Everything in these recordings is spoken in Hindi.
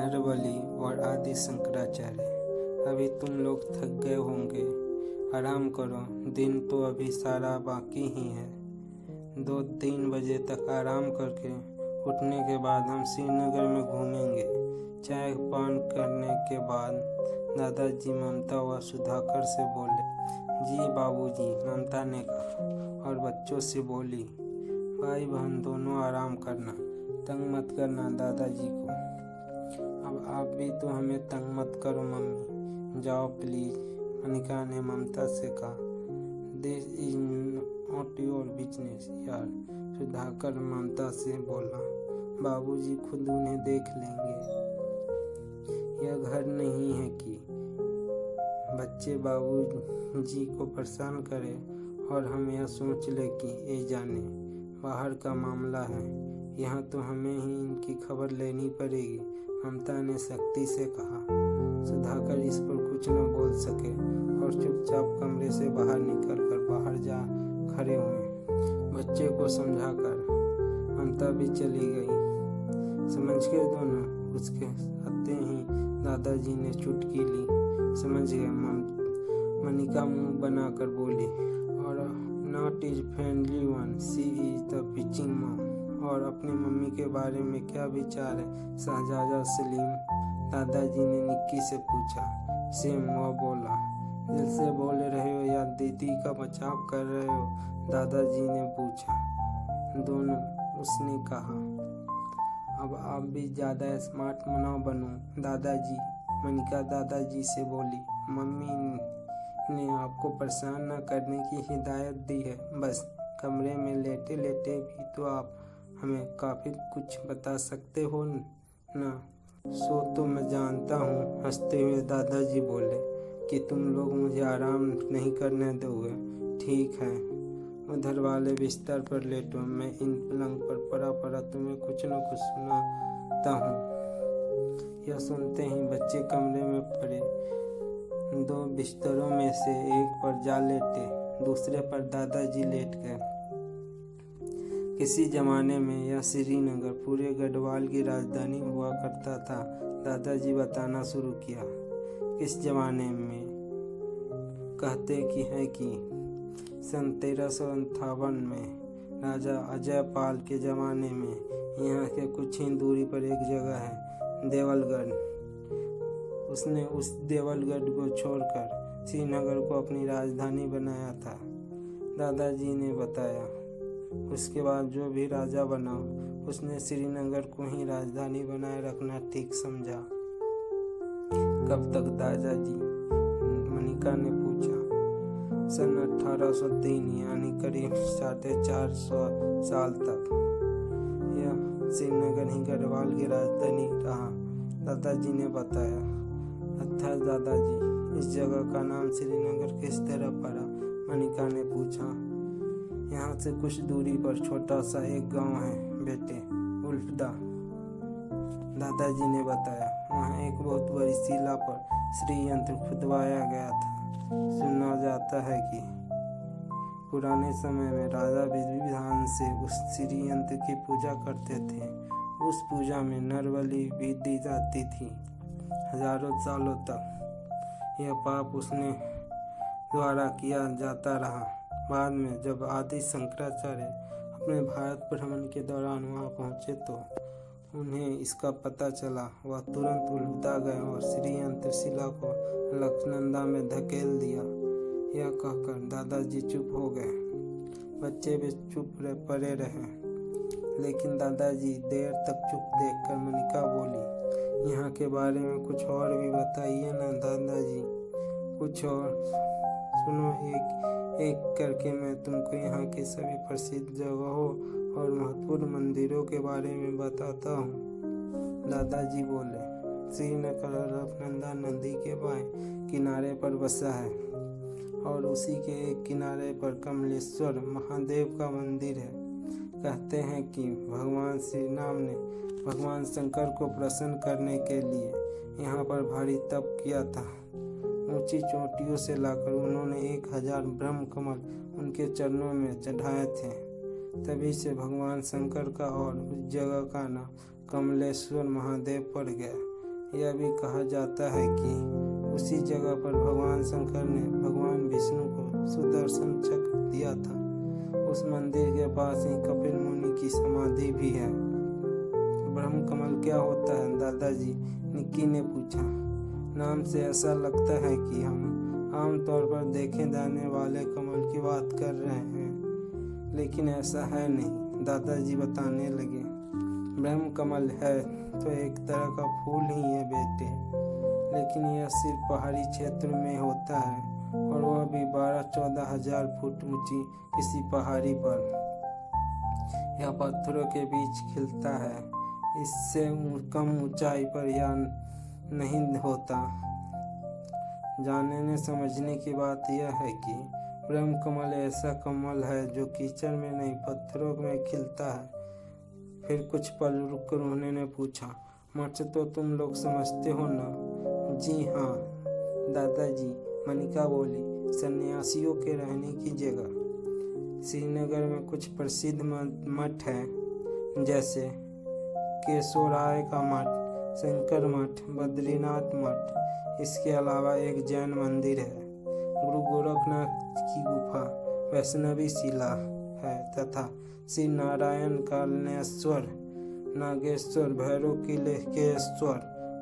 नरबली और आदि शंकराचार्य। अभी तुम लोग थक गए होंगे, आराम करो, दिन तो अभी सारा बाकी ही है। 2-3 बजे तक आराम करके उठने के बाद हम श्रीनगर में घूमेंगे। चाय पान करने के बाद दादाजी ममता व सुधाकर से बोले। जी बाबूजी, ममता ने कहा और बच्चों से बोली, भाई बहन दोनों आराम करना, तंग मत करना दादाजी को। अब आप भी तो हमें तंग मत करो मम्मी, जाओ प्लीज, मनिका ने ममता से कहा। This is not your business यार, सुधाकर ममता से बोला। बाबूजी खुद उन्हें देख लेंगे, यह घर नहीं है कि बच्चे बाबूजी को परेशान करें और हम यह सोच ले कि ये जाने बाहर का मामला है। यहाँ तो हमें ही इनकी खबर लेनी पड़ेगी, ममता ने सख्ती से कहा। सुधाकर इस पर कुछ न बोल सके और चुपचाप कमरे से बाहर निकलकर बाहर जा खड़े हुए। बच्चे को समझाकर ममता भी चली गई। समझ गए दोनों? उसके आते ही दादाजी ने चुटकी ली। समझ गए, मनिका मुंह बनाकर बोली। और not is friendly one, she is the pitching mom. और अपनी मम्मी के बारे में क्या विचार है शहजादा सलीम? दादाजी ने निक्की से पूछा। सेम, वह बोला। दिल से बोल रहे हो या दीदी का बचाव कर रहे हो? दादाजी ने पूछा। दोनों, उसने कहा। अब आप भी ज़्यादा स्मार्ट ना बनो दादाजी, मनिका दादाजी से बोली। मम्मी ने आपको परेशान न करने की हिदायत दी है, बस कमरे में लेटे लेटे भी तो आप हमें काफ़ी कुछ बता सकते हो ना। सो तो मैं जानता हूँ, हंसते हुए दादाजी बोले कि तुम लोग मुझे आराम नहीं करने दोगे। ठीक है, उधर वाले बिस्तर पर लेटो, मैं इन पलंग पर पड़ा पड़ा तुम्हें कुछ न कुछ सुनाता हूँ। यह सुनते ही बच्चे कमरे में पड़े। 2 बिस्तरों में से एक पर जा लेटे, दूसरे पर दादाजी लेट गए। किसी जमाने में यह श्रीनगर पूरे गढ़वाल की राजधानी हुआ करता था। दादाजी बताना शुरू किया। किस जमाने में? कहते कि है कि सन 1358 में राजा अजयपाल के ज़माने में यहाँ के कुछ ही दूरी पर एक जगह है देवलगढ़। उसने उस देवलगढ़ को छोड़कर श्रीनगर को अपनी राजधानी बनाया था, दादाजी ने बताया। उसके बाद जो भी राजा बना उसने श्रीनगर को ही राजधानी बनाए रखना ठीक समझा। कब तक दादाजी? मनिका ने पूछा। सन 1803, यानी करीब 450 साल तक यह श्रीनगर ही गढ़वाल की राजधानी रहा, दादाजी ने बताया। अच्छा दादाजी, इस जगह का नाम श्रीनगर किस तरह पड़ा? मनिका ने पूछा। यहाँ से कुछ दूरी पर छोटा सा एक गांव है बेटे, उल्फदा, दादाजी ने बताया। वहाँ एक बहुत बड़ी शिला पर श्रीयंत्र खुदवाया गया था। सुना जाता है कि पुराने समय में राजा विधि विधान से उस श्रीयंत्र की पूजा करते थे। उस पूजा में नरबली भी दी जाती थी। हजारों सालों तक यह पाप उसने द्वारा किया जाता रहा। बाद में जब आदि शंकराचार्य अपने भारत भ्रमण के दौरान वहां पहुंचे तो उन्हें इसका पता चला। वह तुरंत उल्फदा गए और श्रीयंत्र शिला को अलकनंदा में धकेल दिया। यह कहकर दादाजी चुप हो गए। बच्चे भी चुप पड़े रहे, लेकिन दादाजी देर तक चुप देखकर मनिका बोली, यहाँ के बारे में कुछ और भी बताइए ना दादाजी, कुछ और। सुनो, एक करके मैं तुमको यहाँ के सभी प्रसिद्ध जगहों और महत्वपूर्ण मंदिरों के बारे में बताता हूँ, दादाजी बोले। श्रीनगर अलकनंदा नदी के बाएं किनारे पर बसा है और उसी के एक किनारे पर कमलेश्वर महादेव का मंदिर है। कहते हैं कि भगवान श्री राम ने भगवान शंकर को प्रसन्न करने के लिए यहाँ पर भारी तप किया था। ऊंची चोटियों से लाकर उन्होंने 1000 ब्रह्म कमल उनके चरणों में चढ़ाए थे। तभी से भगवान शंकर का और उस जगह का नाम कमलेश्वर महादेव पड़ गया। यह भी कहा जाता है कि उसी जगह पर भगवान शंकर ने भगवान विष्णु को सुदर्शन चक्र दिया था। उस मंदिर के पास ही कपिल मुनि की समाधि भी है। ब्रह्म कमल क्या होता है दादाजी? निक्की ने पूछा। नाम से ऐसा लगता है कि हम आमतौर पर देखे जाने वाले कमल की बात कर रहे हैं, लेकिन ऐसा है नहीं, दादाजी बताने लगे। ब्रह्म कमल है तो एक तरह का फूल ही है बेटे, लेकिन यह सिर्फ पहाड़ी क्षेत्र में होता है, और वह भी 12-14 हजार फुट ऊंची किसी पहाड़ी पर। यह पत्थरों के बीच खिलता है, इससे कम ऊंचाई पर यह नहीं होता। जानने समझने की बात यह है कि ब्रह्म कमल ऐसा कमल है जो कीचड़ में नहीं पत्थरों में खिलता है। फिर कुछ पल रुककर उन्होंने पूछा, मठ तो तुम लोग समझते हो ना? जी हाँ दादाजी, मनिका बोली। सन्यासियों के रहने की जगह। श्रीनगर में कुछ प्रसिद्ध मठ हैं, जैसे केशोराय का मठ, शंकर मठ, बद्रीनाथ मठ। इसके अलावा एक जैन मंदिर है, गुरु गोरखनाथ की गुफा, वैष्णवी शिला है तथा श्री नारायण कालनेश्वर, नागेश्वर, भैरव किलेश्वर,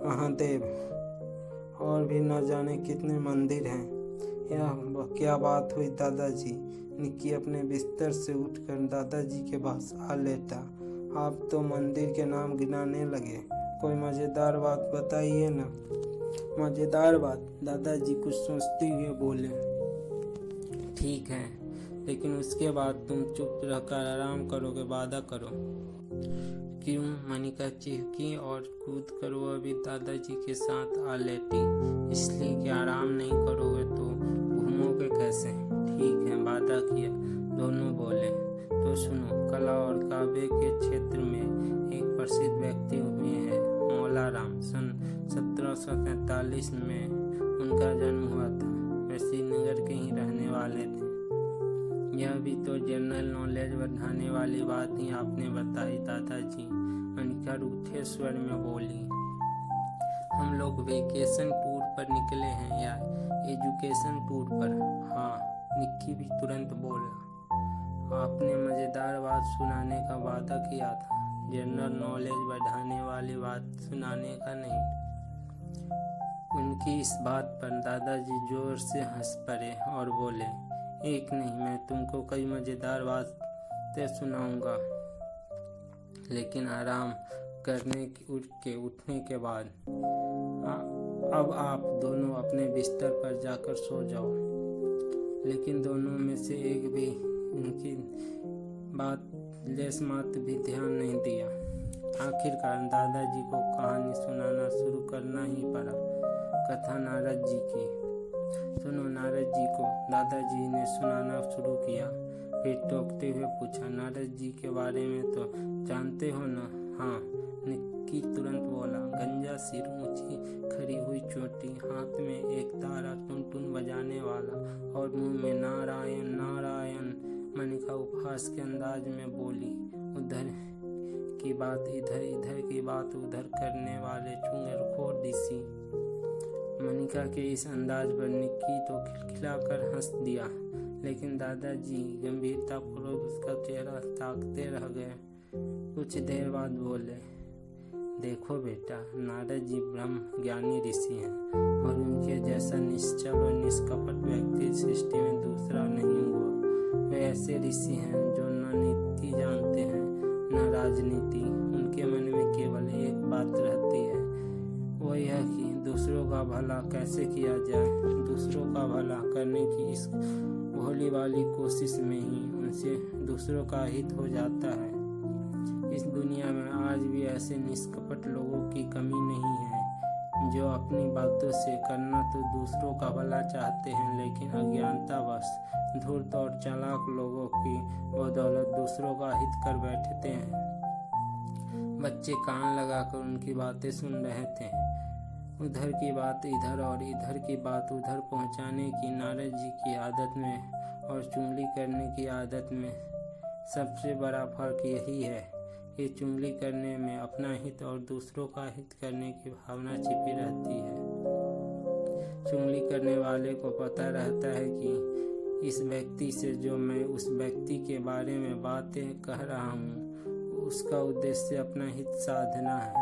महादेव और भी न जाने कितने मंदिर हैं। यह क्या बात हुई दादाजी? निक्की अपने बिस्तर से उठकर दादाजी के पास आ लेटा। आप तो मंदिर के नाम गिनाने लगे, कोई मज़ेदार बात बताइए ना। मज़ेदार बात? दादाजी कुछ सोचते हुए बोले। ठीक है, लेकिन उसके बाद तुम चुप रहकर आराम करोगे, वादा करो। क्यों? मनिका चीखी और कूद कर वह भी दादाजी के साथ आ लेटी। इसलिए कि आराम नहीं करोगे तो घूमोगे कैसे? ठीक है, वादा किया, दोनों बोले। तो सुनो, कला और काव्य के क्षेत्र में एक प्रसिद्ध व्यक्ति हुए हैं, मौला राम। सन 1743 में उनका जन्म हुआ था। वे श्रीनगर के ही रहने वाले थे। यह भी तो जनरल नॉलेज बढ़ाने वाली बात ही आपने बताई दादाजी, मनिका रूठे स्वर में बोली। हम लोग वेकेशन टूर पर निकले हैं या एजुकेशन टूर पर? हाँ, निक्की भी तुरंत बोला। आपने मज़ेदार बात सुनाने का वादा किया था, जनरल नॉलेज बढ़ाने वाली बात सुनाने का नहीं। उनकी इस बात पर दादाजी जोर से हंस पड़े और बोले, एक नहीं, मैं तुमको कई मज़ेदार बातें सुनाऊंगा, लेकिन आराम करने के उठने के बाद। अब आप दोनों अपने बिस्तर पर जाकर सो जाओ। लेकिन दोनों में से एक भी उनकी बात लेस मात्र भी ध्यान नहीं दिया। आखिरकार दादाजी को कहानी सुनाना शुरू करना ही पड़ा। कथा नारद जी की। सुनो नारद जी को, दादाजी ने सुनाना शुरू किया। फिर टोकते हुए पूछा, नारद जी के बारे में तो जानते हो ना? हाँ, निक्की तुरंत बोला। गंजा सिर, ऊंची खड़ी हुई चोटी, हाथ में एक तारा टुन बजाने वाला और मुंह में नारायण नारायण। मनिका उपहास के अंदाज में बोली। उधर की बात इधर, इधर की बात उधर करने वाले चुंगरखोर ऋषि। मनिका के इस अंदाज पर निक्की तो खिलखिलाकर हंस दिया, लेकिन दादाजी गंभीरतापूर्वक उसका चेहरा ताकते रह गए। कुछ देर बाद बोले, देखो बेटा, नारद जी ब्रह्म ज्ञानी ऋषि हैं और उनके जैसा निश्चल और निष्कपट व्यक्ति सृष्टि में दूसरा नहीं हुआ। वे ऐसे ऋषि हैं जो न नीति जानते हैं न राजनीति। उनके मन में केवल एक बात रहती है, वो यह कि दूसरों का भला कैसे किया जाए। दूसरों का भला करने की इस भोली वाली कोशिश में ही उनसे दूसरों का हित हो जाता है। इस दुनिया में आज भी ऐसे निष्कपट लोगों की कमी नहीं है जो अपनी बातों से करना तो दूसरों का भला चाहते हैं, लेकिन अज्ञानतावश धूर्त और चालाक लोगों की बदौलत दूसरों का हित कर बैठते हैं। बच्चे कान लगाकर उनकी बातें सुन रहे थे। उधर की बात इधर और इधर की बात उधर पहुंचाने की नारद जी की आदत में और चुगली करने की आदत में सबसे बड़ा फर्क यही है ये चुगली करने में अपना हित और दूसरों का हित करने की भावना छिपी रहती है। चुगली करने वाले को पता रहता है कि इस व्यक्ति से जो मैं उस व्यक्ति के बारे में बातें कह रहा हूँ उसका उद्देश्य अपना हित साधना है,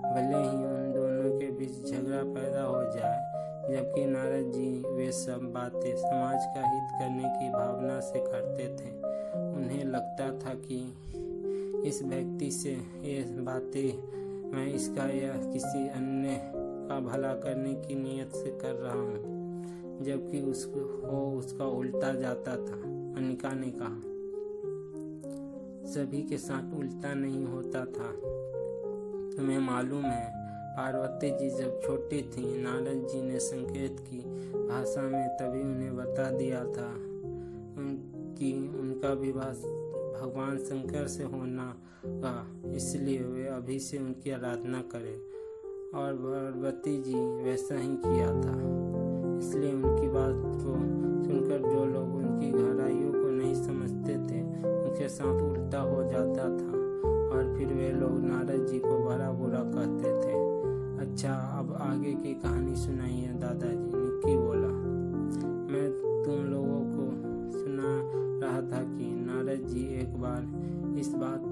भले ही उन दोनों के बीच झगड़ा पैदा हो जाए। जबकि नारद जी वे सब बातें समाज का हित करने की भावना से करते थे। उन्हें लगता था कि इस व्यक्ति से ये बातें मैं इसका या किसी अन्य का भला करने की नीयत से कर रहा हूँ, जबकि उसका उल्टा जाता था। मनिका ने कहा, सभी के साथ उल्टा नहीं होता था। तुम्हें मालूम है, पार्वती जी जब छोटी थी, नारद जी ने संकेत की भाषा में तभी उन्हें बता दिया था कि उनका विवाह भगवान शंकर से होना का, इसलिए वे अभी से उनकी आराधना करें। और पार्वती जी वैसा ही किया था। इसलिए उनकी बात को सुनकर जो लोग उनकी गहराइयों को नहीं समझते थे उनके साथ उल्टा हो जाता था और फिर वे लोग नारद जी को बड़ा बुरा कहते थे। अच्छा, अब आगे की कहानी सुनाइए दादाजी, निक्की बोला। मैं तुम लोगों को सुना रहा था कि नारद जी एक बार इस बात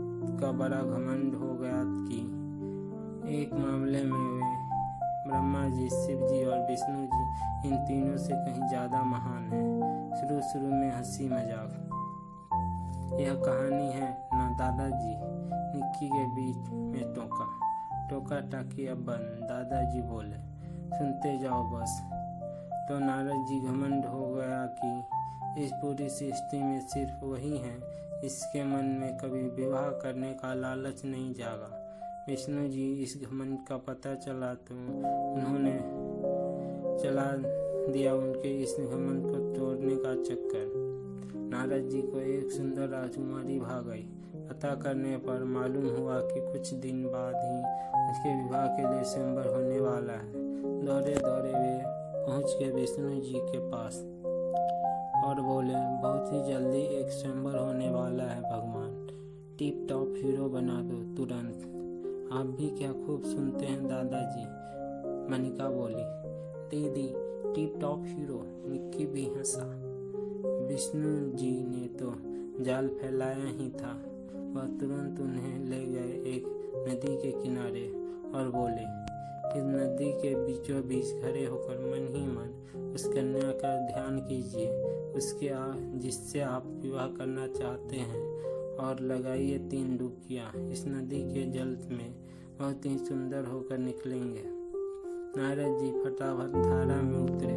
का बड़ा घमंड हो गया कि एक मामले में वे ब्रह्मा जी, शिव जी और विष्णु जी इन तीनों से कहीं ज़्यादा महान हैं। शुरू में हंसी मजाक यह कहानी है ना दादाजी। निक्की के बीच में टोका टाकी अब बंद। दादाजी बोले, सुनते जाओ बस। तो नारद जी घमंड हो गया कि इस पूरी सृष्टि में सिर्फ वही है इसके मन में कभी विवाह करने का लालच नहीं जागा। विष्णु जी इस घमंड का पता चला तो उन्होंने चला दिया उनके इस घमंड को तोड़ने का चक्कर। नारद जी को एक सुंदर राजकुमारी भाग गई। पता करने पर मालूम हुआ कि कुछ दिन बाद ही उसके विवाह के लिए स्वयंवर होने वाला है। दौड़े वे पहुंच गए विष्णु जी के पास और बोले, बहुत ही जल्दी एक स्वयंवर होने वाला है भगवान, टिप टॉप हीरो बना दो तुरंत। आप भी क्या खूब सुनते हैं दादाजी, मनिका बोली। दीदी, टिप टॉप हीरो। निक्की भी हंसा। विष्णु जी ने तो जाल फैलाया ही था। वह तुरंत उन्हें ले गए एक नदी के किनारे और बोले, इस नदी के बीचों बीच खड़े होकर मन ही मन उस कन्या का ध्यान कीजिए, जिससे आप विवाह करना चाहते हैं, और लगाइए 3 डुबकियाँ। इस नदी के जल में बहुत ही सुंदर होकर निकलेंगे। नारद जी फटाफट धारा में उतरे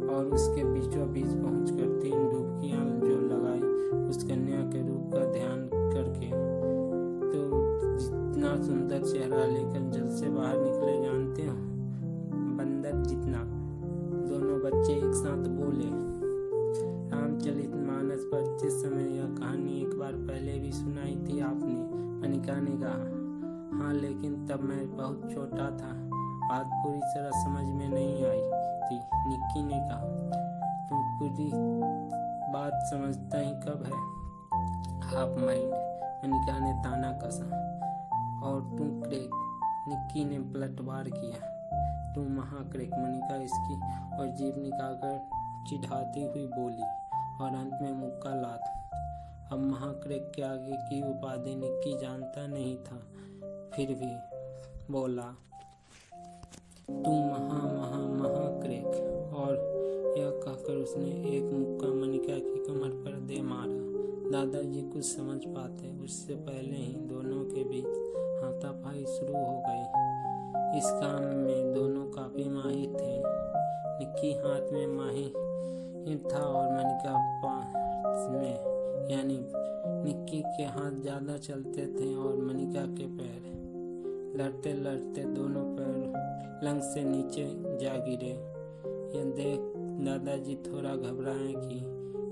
और उसके बीचों बीच पहुंचकर 3 डुबकियाँ जो लगाई उस कन्या के रूप का ध्यान करके, तो जितना सुंदर चेहरा लेकर जल से बाहर निकले जानते हो, बंदर जितना। दोनों बच्चे एक साथ बोले। रामचरितमानस पढ़ते समय यह कहानी एक बार पहले भी सुनाई थी आपने, मनिका ने कहा। हाँ, लेकिन तब मैं बहुत छोटा था, बात पूरी तरह समझ में नहीं आई थी, निक्की ने कहा। तुम पूरी बात समझता ही कब है, हाफ माइंड, मनिका ने ताना कसा। और तुम क्रेक, निक्की ने पलटवार किया। तुम महाक्रेक, मनिका इसकी और जीभ निकालकर चिढ़ाती हुई बोली और अंत में मुक्का लात। अब महाक्रेक के आगे की उपाधि निक्की जानता नहीं था, फिर भी बोला, तुम महाक्रेक। और यह कहकर उसने एक मुक्का मनिका की कमर पर दे मारा। दादाजी कुछ समझ पाते उससे पहले ही दोनों के बीच हाथापाई शुरू हो गई। इस काम में दोनों काफी माहिर थे। निक्की हाथ में माहिर था और मनिका पास में, यानी निक्की के हाथ ज्यादा चलते थे और मनिका के पैर। लड़ते लड़ते दोनों पैर लंग से नीचे जा गिरे। यह देख दादाजी थोड़ा घबराए कि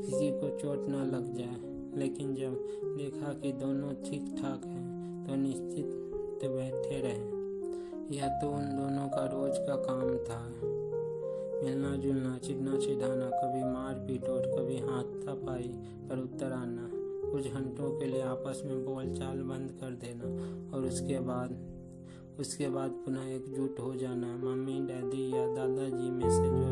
किसी को चोट न लग जाए, लेकिन जब देखा कि दोनों ठीक ठाक हैं तो निश्चित बैठे रहे। यह तो उन दोनों का रोज का काम था, मिलना जुलना, चिढ़ना चिढ़ाना, कभी मार पीट और कभी हाथापाई पर उतर आना। कुछ घंटों के लिए आपस में बोलचाल बंद कर देना और उसके बाद पुनः एकजुट हो जाना। मम्मी, डैडी या दादाजी में से जो